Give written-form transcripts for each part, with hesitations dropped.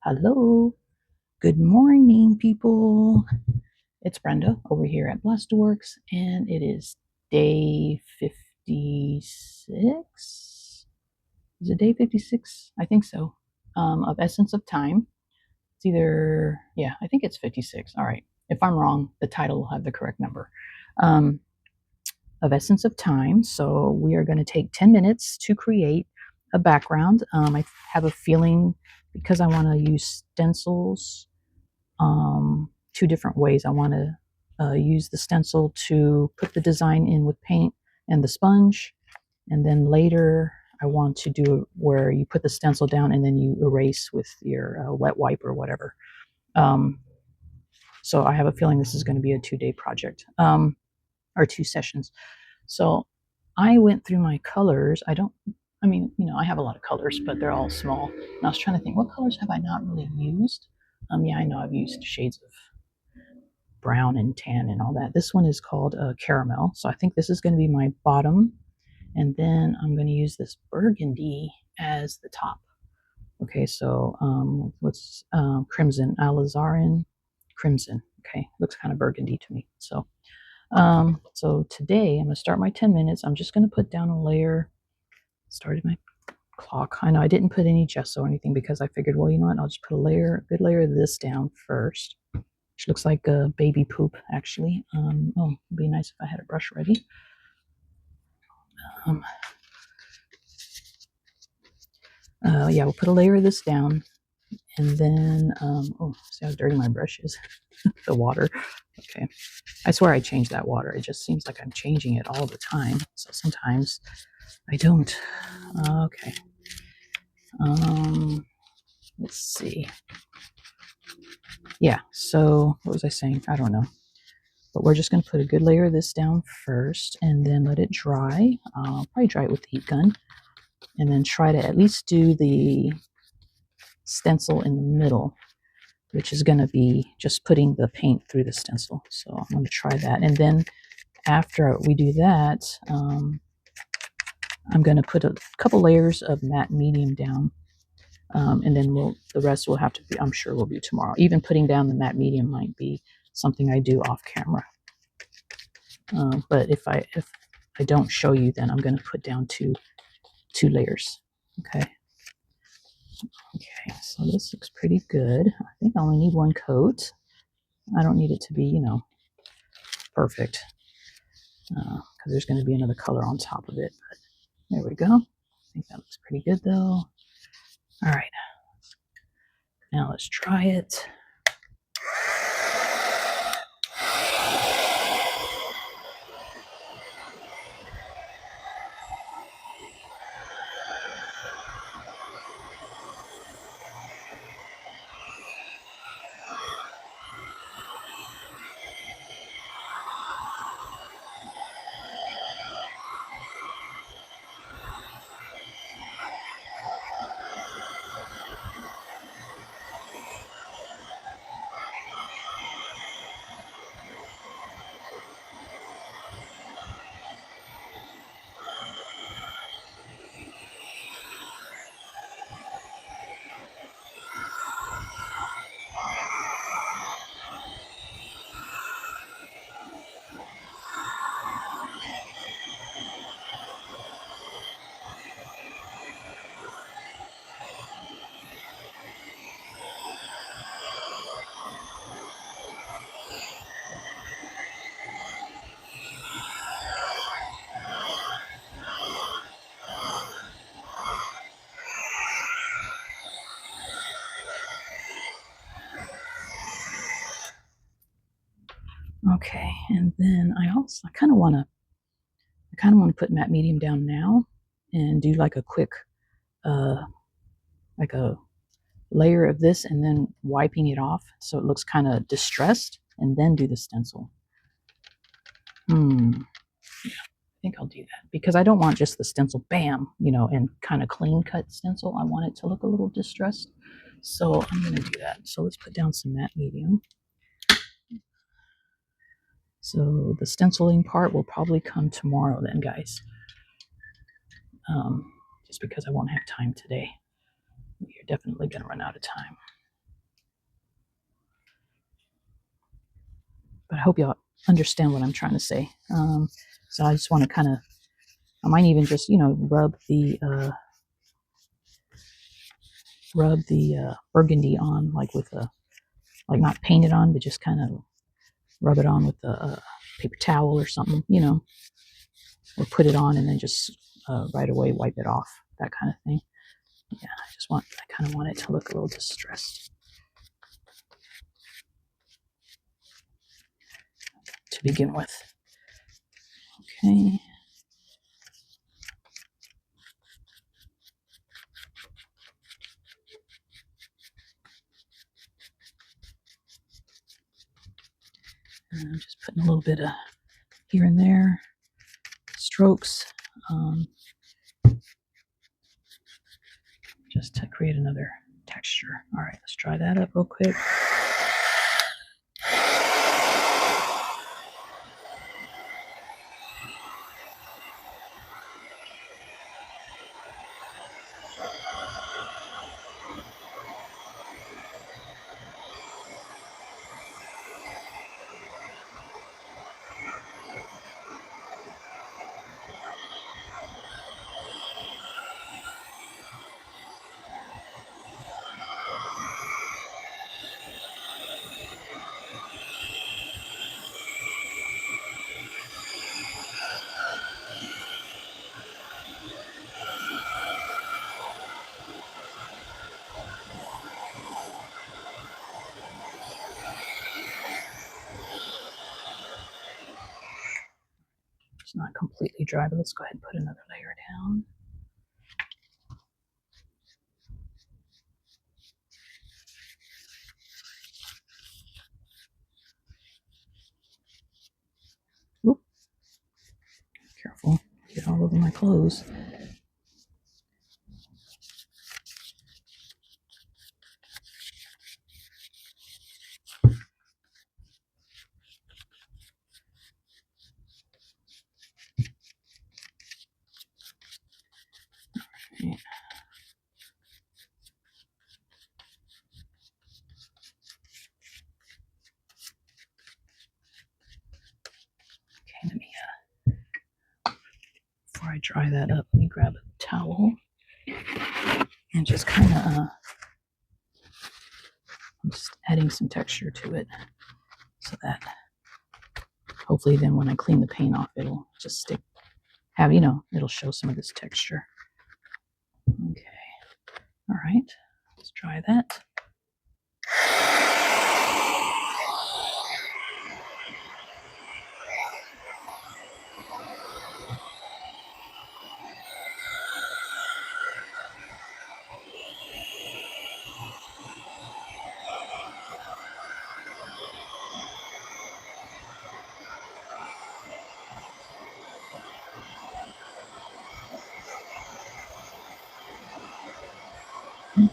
Hello, good morning, people. It's Brenda over here at Blasterworks, and it is day 56. Is it day 56? I think so. Of Essence of Time. It's either, yeah, I think it's 56. All right. If I'm wrong, the title will have the correct number. Um, of Essence of Time. So we are going to take 10 minutes to create a background. I have a feeling because I want to use stencils two different ways. I want to use the stencil to put the design in with paint and the sponge, and then later I want to do it where you put the stencil down and then you erase with your wet wipe or whatever. So I have a feeling this is going to be a 2-day project, or 2 sessions. So I went through my colors. I have a lot of colors, but they're all small. And I was trying to think, what colors have I not really used? Yeah, I know I've used shades of brown and tan and all that. This one is called caramel. So I think this is going to be my bottom. And then I'm going to use this burgundy as the top. Okay, so what's crimson, alizarin crimson. Okay, looks kind of burgundy to me. So today I'm going to start my 10 minutes. I'm just going to put down a layer. Started my clock. I know I didn't put any gesso or anything because I figured, well, you know what? I'll just put a good layer of this down first, which looks like a baby poop, actually. It'd be nice if I had a brush ready. Yeah, we'll put a layer of this down, and then, see how dirty my brush is? The water. Okay. I swear I changed that water. It just seems like I'm changing it all the time. So sometimes I don't. Okay. Let's see. Yeah, so what was I saying? I don't know. But we're just going to put a good layer of this down first and then let it dry. Probably dry it with the heat gun. And then try to at least do the stencil in the middle, which is going to be just putting the paint through the stencil. So I'm going to try that. And then after we do that, I'm going to put a couple layers of matte medium down. And then the rest will have to be, I'm sure we'll do tomorrow. Even putting down the matte medium might be something I do off camera. But if I don't show you, then I'm going to put down two layers. Okay. Okay, so this looks pretty good. I think I only need one coat. I don't need it to be, perfect, because there's going to be another color on top of it. But there we go. I think that looks pretty good, though. All right. Now let's try it. Okay, and then I kind of want to put matte medium down now and do like a quick, like a layer of this and then wiping it off so it looks kind of distressed, and then do the stencil. Yeah, I think I'll do that because I don't want just the stencil, bam, and kind of clean cut stencil. I want it to look a little distressed. So I'm going to do that. So let's put down some matte medium. So the stenciling part will probably come tomorrow then, guys. Just because I won't have time today. You're definitely going to run out of time. but I hope y'all understand what I'm trying to say. So I just want to kind of, I might even just, rub the burgundy on, like with a, like not paint it on, but just kind of rub it on with a paper towel or something, or put it on and then just right away wipe it off, that kind of thing. Yeah, I kind of want it to look a little distressed to begin with. Okay. And I'm just putting a little bit of here and there strokes, just to create another texture. All right, let's try that up real quick. It's not completely dry, but let's go ahead and put another layer down. Oop. Careful, get all over my clothes. Okay. Let me, before I dry that up, let me grab a towel and just kind of, I'm just adding some texture to it so that hopefully then when I clean the paint off, it'll just stick, it'll show some of this texture. Okay. All right. Let's try that.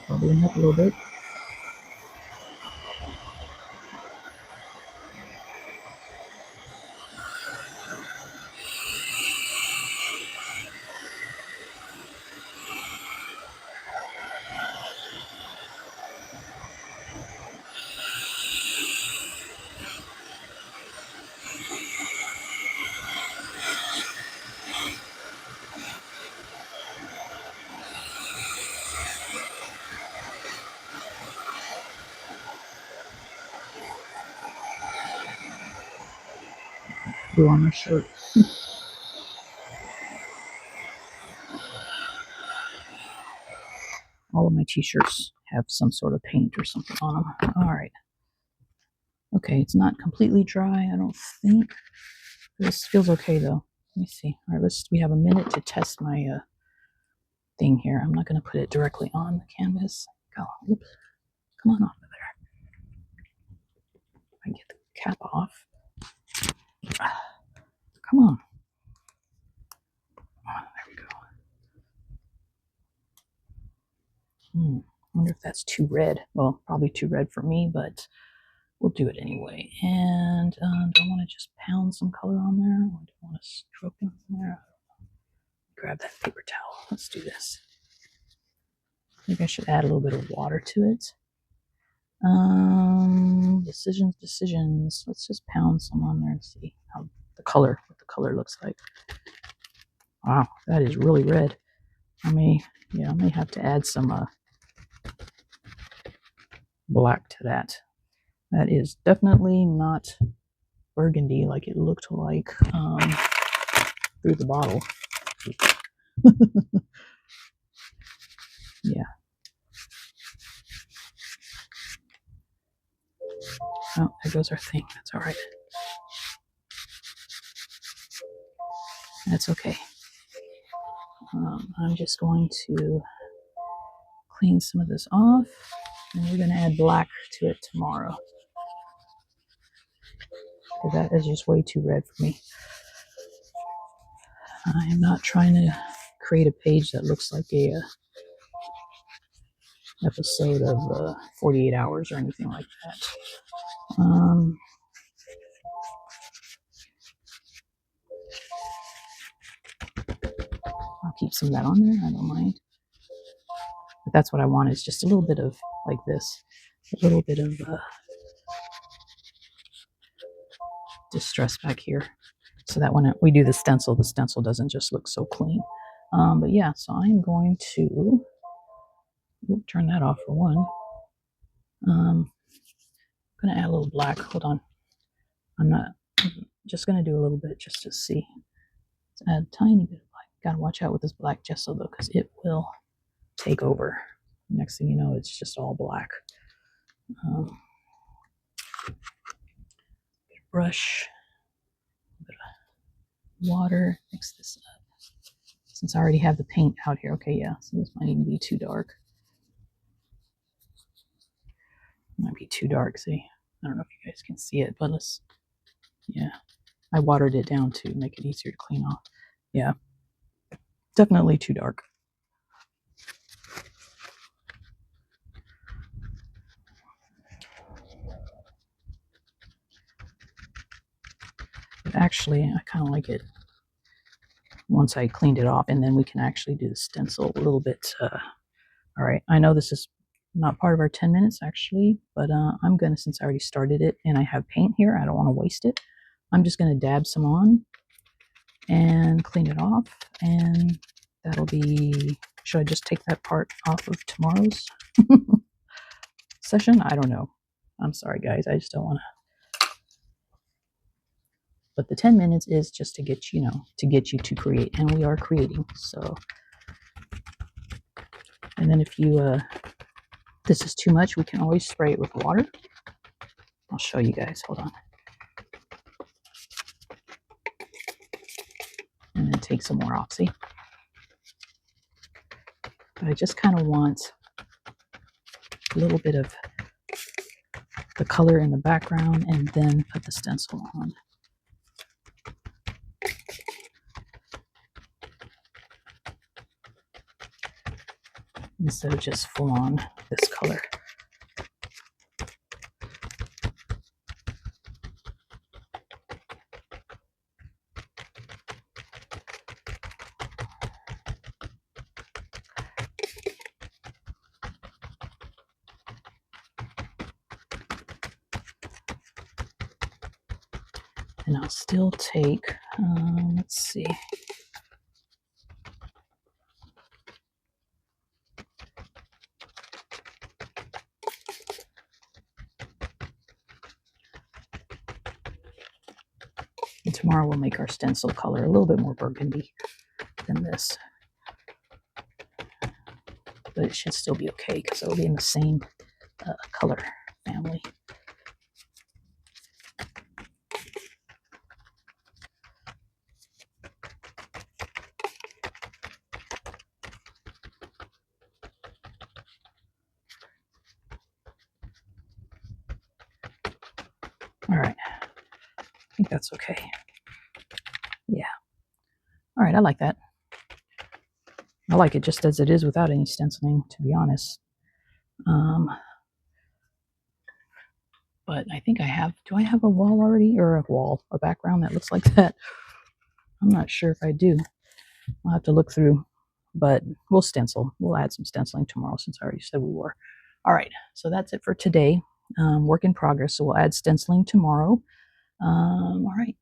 Bubbling up a little bit. Blue on my shirt. All of my t-shirts have some sort of paint or something on them. All right. Okay, it's not completely dry, I don't think. This feels okay though. Let me see. All right, we have a minute to test my thing here. I'm not going to put it directly on the canvas. Go. Oops. Come on off of there. I get the cap off. Come on. There we go. I wonder if that's too red. Well, probably too red for me, but we'll do it anyway. And do I want to just pound some color on there? Or do I want to stroke it on there? Grab that paper towel. Let's do this. I think I should add a little bit of water to it. Decisions. Let's just pound some on there and see how what the color looks like. Wow, that is really red. I may have to add some black to that. That is definitely not burgundy like it looked like through the bottle. Yeah. Oh, there goes our thing. That's all right. That's okay. I'm just going to clean some of this off, and we're going to add black to it tomorrow. Because that is just way too red for me. I am not trying to create a page that looks like a episode of 48 Hours or anything like that. I'll keep some of that on there. I don't mind. But that's what I want, is just a little bit of like this. A little bit of distress back here. So that when we do the stencil doesn't just look so clean. But yeah, so I'm going to turn that off for one. I'm going to add a little black. Hold on. I'm just going to do a little bit just to see. Let's add a tiny bit of black. Got to watch out with this black gesso though, because it will take over. Next thing you know, it's just all black. Brush, a bit of water, mix this up. Since I already have the paint out here, okay, yeah, so this might even be too dark. Might be too dark, see? I don't know if you guys can see it, but yeah, I watered it down to make it easier to clean off. Yeah, definitely too dark. But actually, I kind of like it once I cleaned it off, and then we can actually do the stencil a little bit. All right, I know this is not part of our 10 minutes actually, but I'm gonna, since I already started it and I have paint here, I don't want to waste it. I'm just gonna dab some on and clean it off, and that'll be, should I just take that part off of tomorrow's session? I don't know. I'm sorry guys, I just don't want to. But the 10 minutes is just to get you to create, and we are creating. So, and then if this is too much, we can always spray it with water. I'll show you guys. Hold on. And then take some more off, see? But I just kind of want a little bit of the color in the background and then put the stencil on. Instead of just full on this color. And I'll still take, let's see. And tomorrow we'll make our stencil color a little bit more burgundy than this. But it should still be okay because it'll be in the same color family. All right, I think that's okay. Yeah. All right, I like that. I like it just as it is without any stenciling, to be honest. But I think I have, do I have a wall already, or a background that looks like that? I'm not sure if I do. I'll have to look through, but we'll stencil. We'll add some stenciling tomorrow since I already said we were. All right, so that's it for today. Work in progress. So we'll add stenciling tomorrow. All right.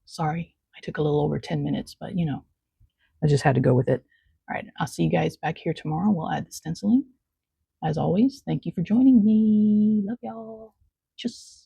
Sorry, I took a little over 10 minutes, but I just had to go with it. All right, I'll see you guys back here tomorrow. We'll add the stenciling. As always, thank you for joining me. Love y'all. Tschüss.